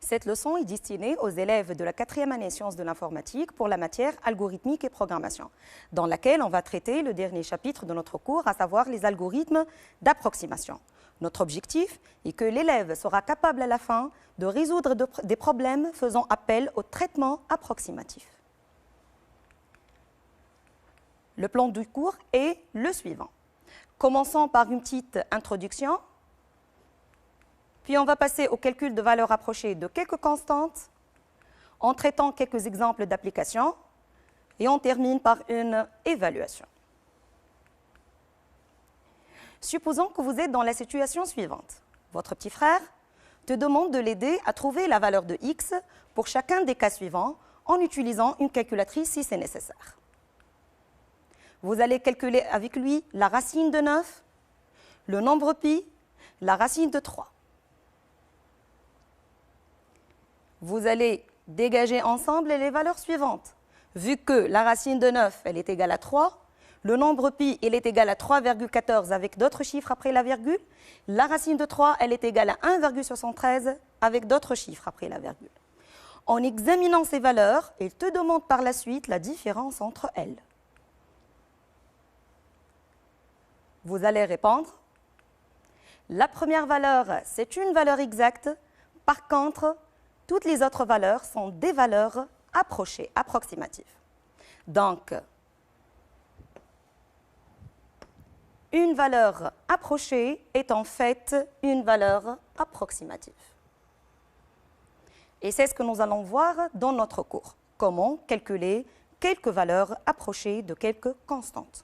Cette leçon est destinée aux élèves de la 4e année sciences de l'informatique pour la matière algorithmique et programmation, dans laquelle on va traiter le dernier chapitre de notre cours, à savoir les algorithmes d'approximation. Notre objectif est que l'élève sera capable à la fin de résoudre des problèmes faisant appel au traitement approximatif. Le plan du cours est le suivant. Commençons par une petite introduction, puis on va passer au calcul de valeurs approchées de quelques constantes, en traitant quelques exemples d'applications, et on termine par une évaluation. Supposons que vous êtes dans la situation suivante. Votre petit frère te demande de l'aider à trouver la valeur de x pour chacun des cas suivants en utilisant une calculatrice si c'est nécessaire. Vous allez calculer avec lui la racine de 9, le nombre pi, la racine de 3. Vous allez dégager ensemble les valeurs suivantes. Vu que la racine de 9, elle est égale à 3, le nombre pi, il est égal à 3,14 avec d'autres chiffres après la virgule. La racine de 3, elle est égale à 1,73 avec d'autres chiffres après la virgule. En examinant ces valeurs, il te demande par la suite la différence entre elles. Vous allez répondre. La première valeur, c'est une valeur exacte. Par contre, toutes les autres valeurs sont des valeurs approchées, approximatives. Donc, une valeur approchée est en fait une valeur approximative. Et c'est ce que nous allons voir dans notre cours. Comment calculer quelques valeurs approchées de quelques constantes.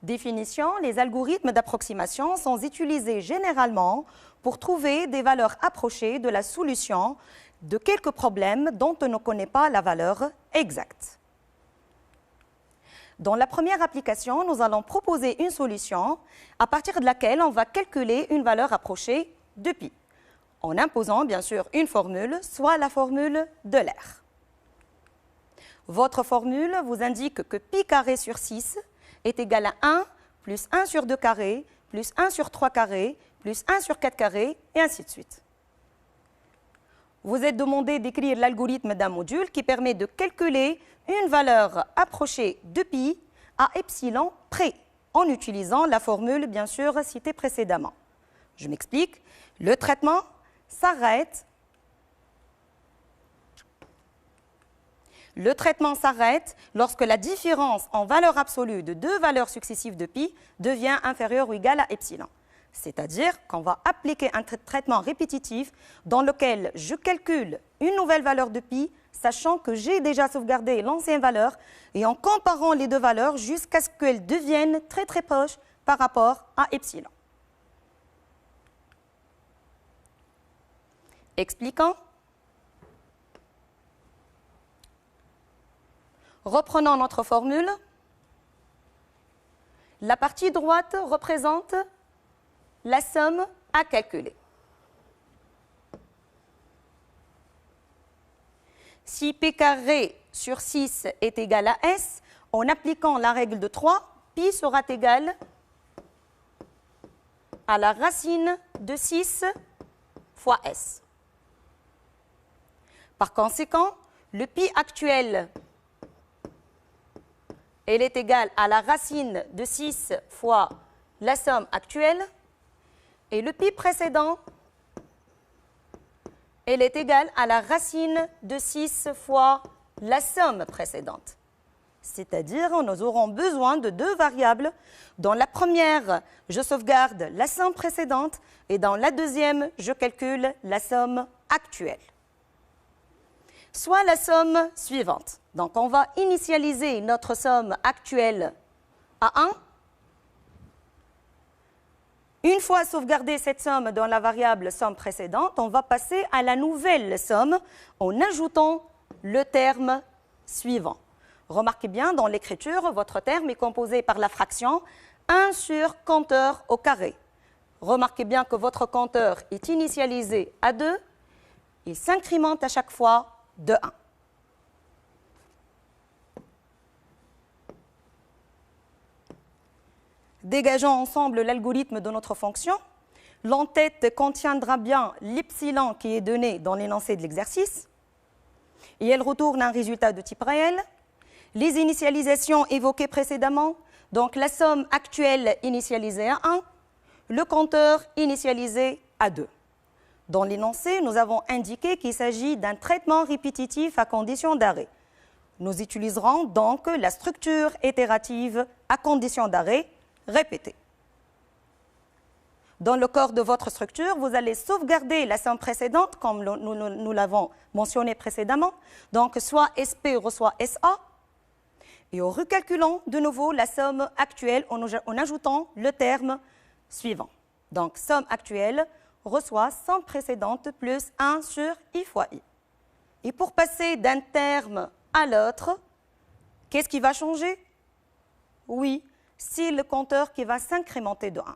Définition, les algorithmes d'approximation sont utilisés généralement pour trouver des valeurs approchées de la solution de quelques problèmes dont on ne connaît pas la valeur exacte. Dans la première application, nous allons proposer une solution à partir de laquelle on va calculer une valeur approchée de pi, en imposant bien sûr une formule, soit la formule d'Euler. Votre formule vous indique que pi carré sur 6 est égal à 1 plus 1 sur 2 carré, plus 1 sur 3 carré, plus 1 sur 4 carré, et ainsi de suite. Vous êtes demandé d'écrire l'algorithme d'un module qui permet de calculer une valeur approchée de pi à epsilon près, en utilisant la formule, bien sûr, citée précédemment. Je m'explique. Le traitement s'arrête. Le traitement s'arrête lorsque la différence en valeur absolue de deux valeurs successives de pi devient inférieure ou égale à epsilon. C'est-à-dire qu'on va appliquer un traitement répétitif dans lequel je calcule une nouvelle valeur de pi, sachant que j'ai déjà sauvegardé l'ancienne valeur, et en comparant les deux valeurs jusqu'à ce qu'elles deviennent très très proches par rapport à epsilon. Expliquant. Reprenons notre formule. La partie droite représente la somme à calculer. Si p carré sur 6 est égal à s, en appliquant la règle de 3, pi sera égal à la racine de 6 fois s. Par conséquent, le pi actuel, elle est égale à la racine de 6 fois la somme actuelle, et le pi précédent, elle est égale à la racine de 6 fois la somme précédente. C'est-à-dire, nous aurons besoin de deux variables. Dans la première, je sauvegarde la somme précédente, et dans la deuxième, je calcule la somme actuelle. Soit la somme suivante. Donc, on va initialiser notre somme actuelle à 1. Une fois sauvegardée cette somme dans la variable somme précédente, on va passer à la nouvelle somme en ajoutant le terme suivant. Remarquez bien, dans l'écriture, votre terme est composé par la fraction 1 sur compteur au carré. Remarquez bien que votre compteur est initialisé à 2. Il s'incrémente à chaque fois de 1. Dégageons ensemble l'algorithme de notre fonction. L'entête contiendra bien l'epsilon qui est donné dans l'énoncé de l'exercice et elle retourne un résultat de type réel. Les initialisations évoquées précédemment, donc la somme actuelle initialisée à 1, le compteur initialisé à 2. Dans l'énoncé, nous avons indiqué qu'il s'agit d'un traitement répétitif à condition d'arrêt. Nous utiliserons donc la structure itérative à condition d'arrêt répétée. Dans le corps de votre structure, vous allez sauvegarder la somme précédente, comme nous l'avons mentionné précédemment. Donc, soit SP reçoit SA. Et en recalculant de nouveau la somme actuelle en ajoutant le terme suivant. Donc, somme actuelle reçoit somme précédente plus 1 sur I fois I. Et pour passer d'un terme à l'autre, qu'est-ce qui va changer? Oui, c'est le compteur qui va s'incrémenter de 1.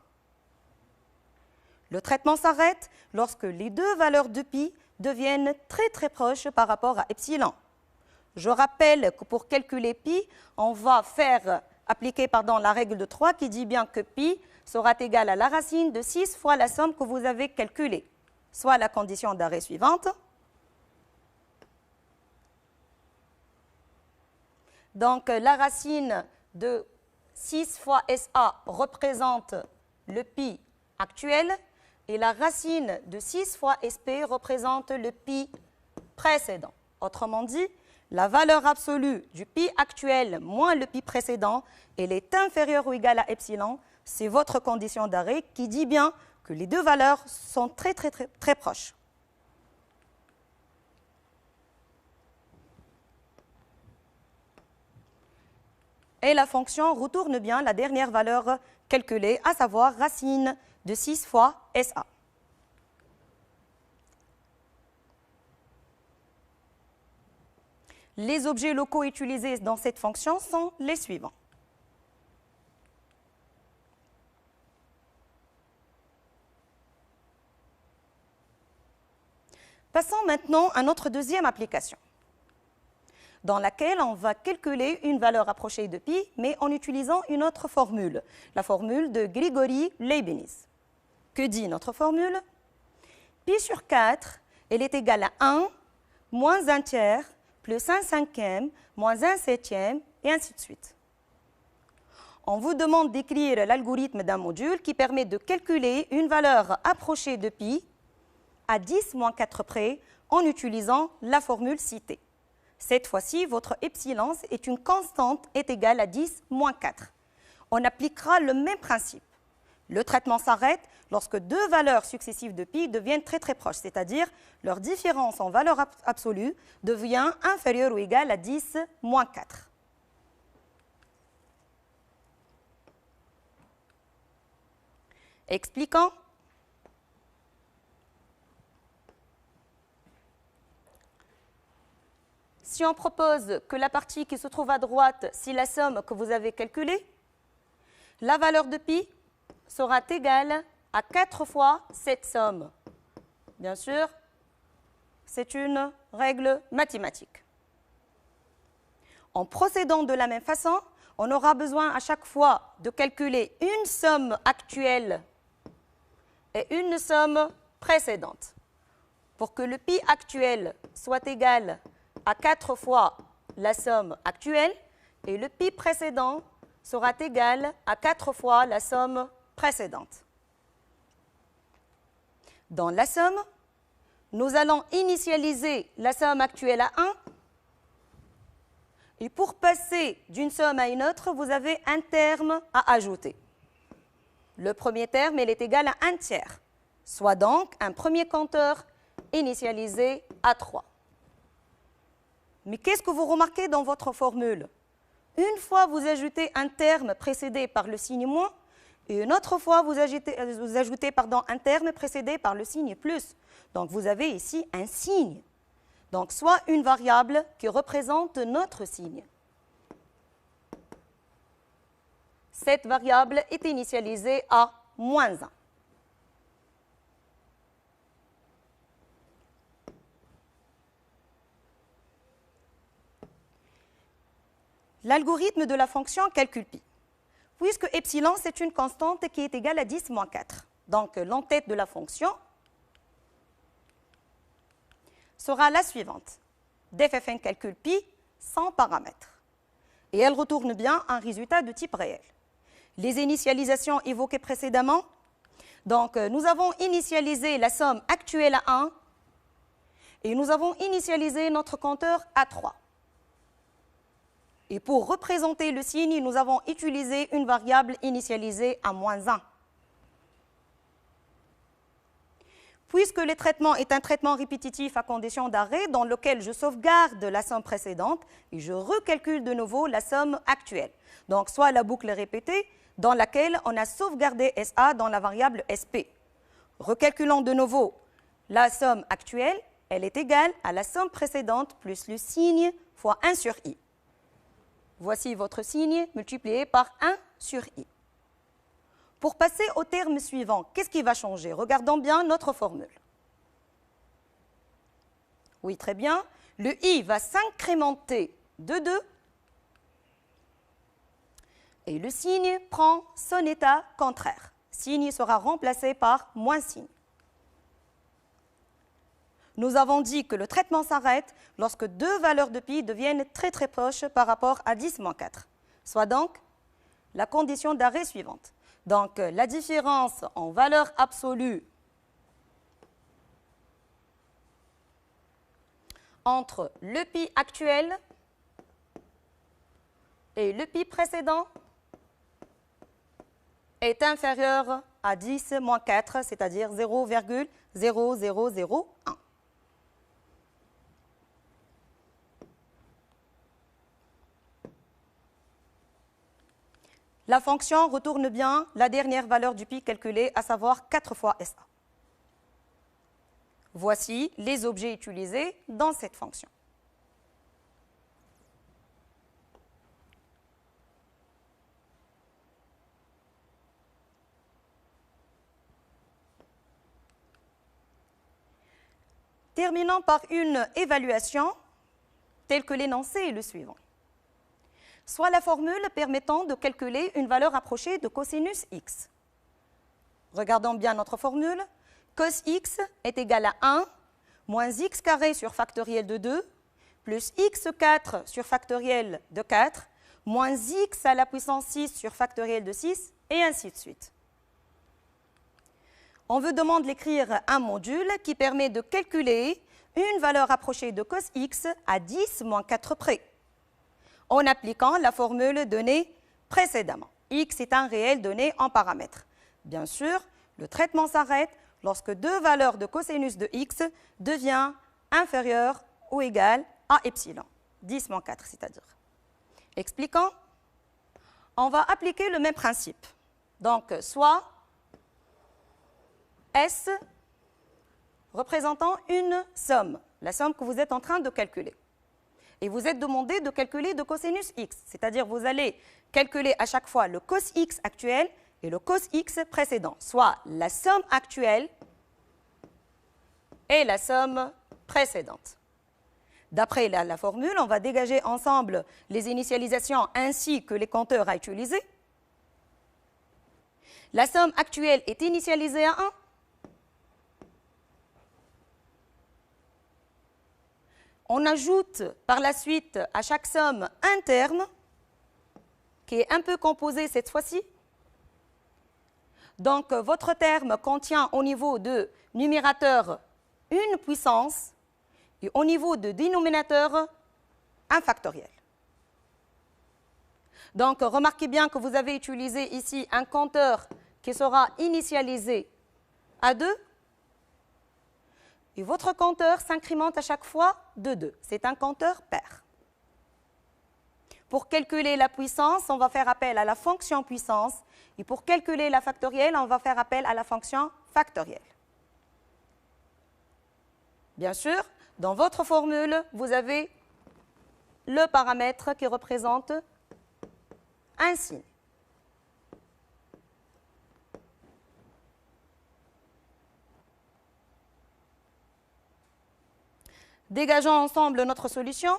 Le traitement s'arrête lorsque les deux valeurs de pi deviennent très proches par rapport à epsilon. Je rappelle que pour calculer pi, on va appliquer la règle de 3 qui dit bien que pi sera égal à la racine de 6 fois la somme que vous avez calculée, soit la condition d'arrêt suivante. Donc la racine de 6 fois SA représente le pi actuel et la racine de 6 fois SP représente le pi précédent. Autrement dit, la valeur absolue du pi actuel moins le pi précédent, elle est inférieure ou égale à epsilon. C'est votre condition d'arrêt qui dit bien que les deux valeurs sont très proches. Et la fonction retourne bien la dernière valeur calculée, à savoir racine de 6 fois SA. Les objets locaux utilisés dans cette fonction sont les suivants. Passons maintenant à notre deuxième application, dans laquelle on va calculer une valeur approchée de pi, mais en utilisant une autre formule, la formule de Grigori-Leibniz. Que dit notre formule? Pi sur 4, elle est égale à 1 moins 1 tiers plus 1 cinquième moins 1 septième et ainsi de suite. On vous demande d'écrire l'algorithme d'un module qui permet de calculer une valeur approchée de pi à 10 moins 4 près en utilisant la formule citée. Cette fois-ci, votre epsilon est une constante est égale à 10 moins 4. On appliquera le même principe. Le traitement s'arrête lorsque deux valeurs successives de pi deviennent très proches, c'est-à-dire leur différence en valeur absolue devient inférieure ou égale à 10 moins 4. Expliquons. Si on propose que la partie qui se trouve à droite, c'est la somme que vous avez calculée, la valeur de pi sera égale à 4 fois cette somme. Bien sûr, c'est une règle mathématique. En procédant de la même façon, on aura besoin à chaque fois de calculer une somme actuelle et une somme précédente. Pour que le pi actuel soit égal à 4 fois la somme actuelle et le pi précédent sera égal à 4 fois la somme précédente. Dans la somme, nous allons initialiser la somme actuelle à 1 et pour passer d'une somme à une autre, vous avez un terme à ajouter. Le premier terme, il est égal à 1 tiers, soit donc un premier compteur initialisé à 3. Mais qu'est-ce que vous remarquez dans votre formule? Une fois, vous ajoutez un terme précédé par le signe moins, et une autre fois, vous ajoutez un terme précédé par le signe plus. Donc, vous avez ici un signe. Donc, soit une variable qui représente notre signe. Cette variable est initialisée à moins 1. L'algorithme de la fonction calcul pi. Puisque epsilon, c'est une constante qui est égale à 10 moins 4. Donc, l'entête de la fonction sera la suivante. dfn calcule pi sans paramètres. Et elle retourne bien un résultat de type réel. Les initialisations évoquées précédemment, donc nous avons initialisé la somme actuelle à 1 et nous avons initialisé notre compteur à 3. Et pour représenter le signe, nous avons utilisé une variable initialisée à -1. Puisque le traitement est un traitement répétitif à condition d'arrêt dans lequel je sauvegarde la somme précédente et je recalcule de nouveau la somme actuelle. Donc, soit la boucle répétée dans laquelle on a sauvegardé SA dans la variable SP. Recalculant de nouveau la somme actuelle, elle est égale à la somme précédente plus le signe fois 1 sur i. Voici votre signe multiplié par 1 sur i. Pour passer au terme suivant, qu'est-ce qui va changer? Regardons bien notre formule. Oui, très bien. Le i va s'incrémenter de 2 et le signe prend son état contraire. Signe sera remplacé par moins signe. Nous avons dit que le traitement s'arrête lorsque deux valeurs de pi deviennent très très proches par rapport à 10-4, soit donc la condition d'arrêt suivante. Donc, la différence en valeur absolue entre le pi actuel et le pi précédent est inférieure à 10-4, c'est-à-dire 0,0001. La fonction retourne bien la dernière valeur du pi calculée, à savoir 4 fois SA. Voici les objets utilisés dans cette fonction. Terminons par une évaluation telle que l'énoncé est le suivant. Soit la formule permettant de calculer une valeur approchée de cosinus x. Regardons bien notre formule. Cos x est égal à 1 moins x carré sur factoriel de 2 plus x4 sur factoriel de 4 moins x à la puissance 6 sur factoriel de 6 et ainsi de suite. On vous demande d'écrire un module qui permet de calculer une valeur approchée de cos x à 10-4 près, en appliquant la formule donnée précédemment. X est un réel donné en paramètres. Bien sûr, le traitement s'arrête lorsque deux valeurs de cosinus de x deviennent inférieures ou égales à epsilon, 10-4 c'est-à-dire. Expliquant, on va appliquer le même principe. Donc, soit S représentant une somme, la somme que vous êtes en train de calculer. Et vous êtes demandé de calculer de cosinus x, c'est-à-dire vous allez calculer à chaque fois le cos x actuel et le cos x précédent, soit la somme actuelle et la somme précédente. D'après la formule, on va dégager ensemble les initialisations ainsi que les compteurs à utiliser. La somme actuelle est initialisée à 1. On ajoute par la suite à chaque somme un terme qui est un peu composé cette fois-ci. Donc, votre terme contient au niveau de numérateur une puissance et au niveau de dénominateur un factoriel. Donc, remarquez bien que vous avez utilisé ici un compteur qui sera initialisé à 2. Et votre compteur s'incrémente à chaque fois de 2. C'est un compteur pair. Pour calculer la puissance, on va faire appel à la fonction puissance. Et pour calculer la factorielle, on va faire appel à la fonction factorielle. Bien sûr, dans votre formule, vous avez le paramètre qui représente un signe. Dégageons ensemble notre solution.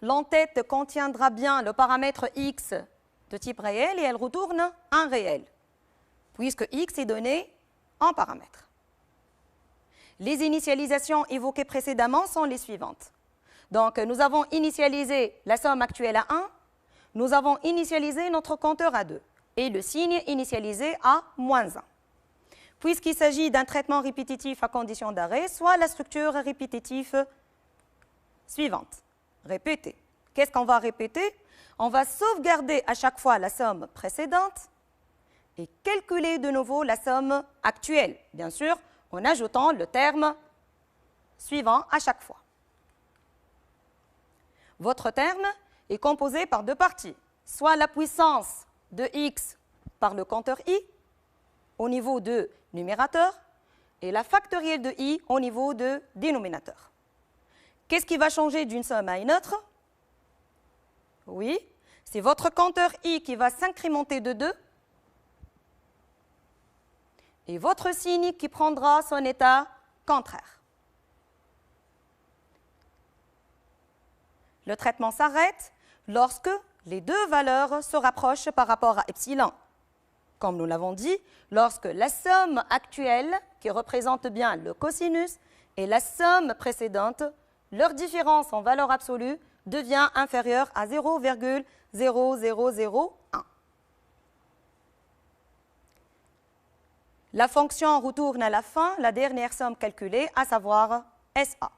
L'entête contiendra bien le paramètre x de type réel et elle retourne un réel, puisque x est donné en paramètres. Les initialisations évoquées précédemment sont les suivantes. Donc, nous avons initialisé la somme actuelle à 1, nous avons initialisé notre compteur à 2 et le signe initialisé à moins 1. Puisqu'il s'agit d'un traitement répétitif à condition d'arrêt, soit la structure répétitive suivante. Répéter. Qu'est-ce qu'on va répéter? On va sauvegarder à chaque fois la somme précédente et calculer de nouveau la somme actuelle, bien sûr, en ajoutant le terme suivant à chaque fois. Votre terme est composé par deux parties, soit la puissance de x par le compteur i au niveau de numérateur et la factorielle de i au niveau de dénominateur. Qu'est-ce qui va changer d'une somme à une autre? Oui, c'est votre compteur i qui va s'incrémenter de 2 et votre signe qui prendra son état contraire. Le traitement s'arrête lorsque les deux valeurs se rapprochent par rapport à epsilon. Comme nous l'avons dit, lorsque la somme actuelle, qui représente bien le cosinus, et la somme précédente, leur différence en valeur absolue devient inférieure à 0,0001. La fonction retourne à la fin la dernière somme calculée, à savoir SA.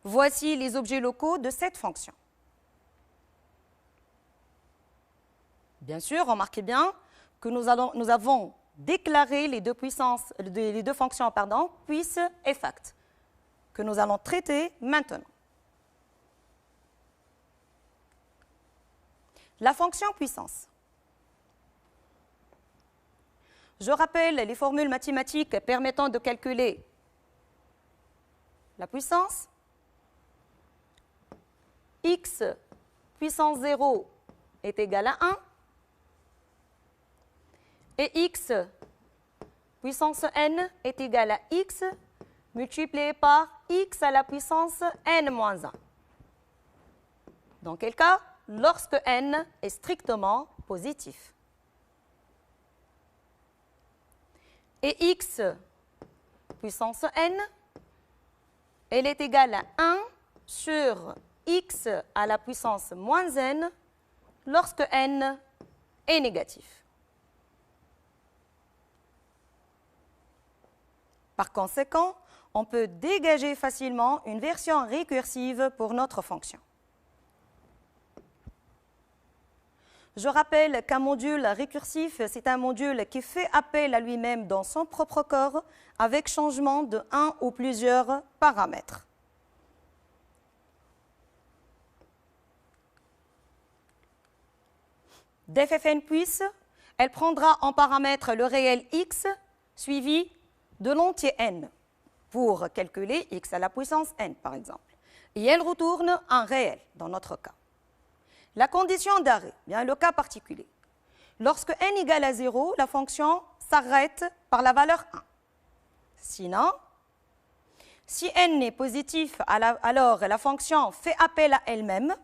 Voici les objets locaux de cette fonction. Bien sûr, remarquez bien que nous avons déclaré les deux fonctions, puis et fact, que nous allons traiter maintenant. La fonction puissance. Je rappelle les formules mathématiques permettant de calculer la puissance. X puissance 0 est égal à 1 et x puissance n est égal à x multiplié par x à la puissance n moins 1. Dans quel cas? Lorsque n est strictement positif. Et x puissance n, elle est égale à 1 sur x à la puissance moins n lorsque n est négatif. Par conséquent, on peut dégager facilement une version récursive pour notre fonction. Je rappelle qu'un module récursif, c'est un module qui fait appel à lui-même dans son propre corps avec changement de un ou plusieurs paramètres. D'ffn puisse, elle prendra en paramètre le réel x suivi de l'entier n pour calculer x à la puissance n, par exemple. Et elle retourne un réel dans notre cas. La condition d'arrêt, bien le cas particulier. Lorsque n égale à 0, la fonction s'arrête par la valeur 1. Sinon, si n est positif, alors la fonction fait appel à elle-même,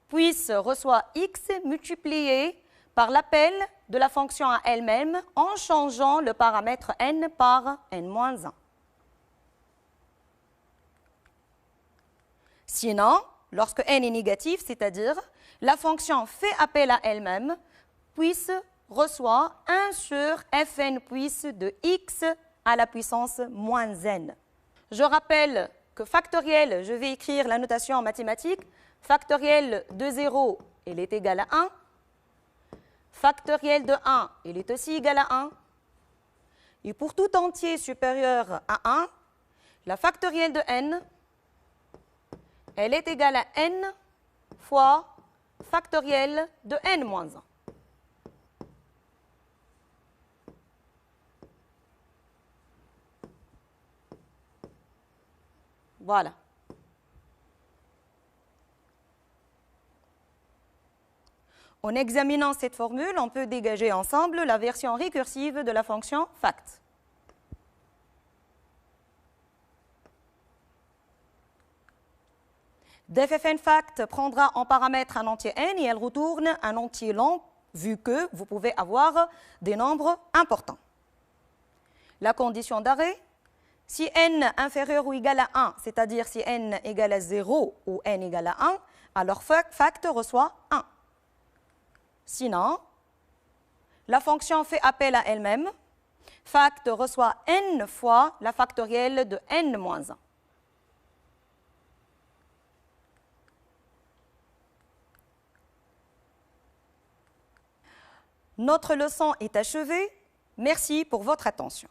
puis reçoit x multiplié par l'appel de la fonction à elle-même en changeant le paramètre n par n-1. Sinon, lorsque n est négatif, c'est-à-dire la fonction fait appel à elle-même, puis reçoit 1 sur fn puisse de x à la puissance moins n. Je rappelle que factoriel, je vais écrire la notation mathématique, factoriel de 0, il est égal à 1. Factoriel de 1, il est aussi égal à 1. Et pour tout entier supérieur à 1, la factorielle de n, elle est égale à n fois factoriel de n moins 1. Voilà. En examinant cette formule, on peut dégager ensemble la version récursive de la fonction fact. dffn fact prendra en paramètre un entier n et elle retourne un entier long vu que vous pouvez avoir des nombres importants. La condition d'arrêt, si n inférieur ou égal à 1, c'est-à-dire si n égale à 0 ou n égale à 1, alors fact reçoit 1. Sinon, la fonction fait appel à elle-même. Fact reçoit n fois la factorielle de n-1. Notre leçon est achevée. Merci pour votre attention.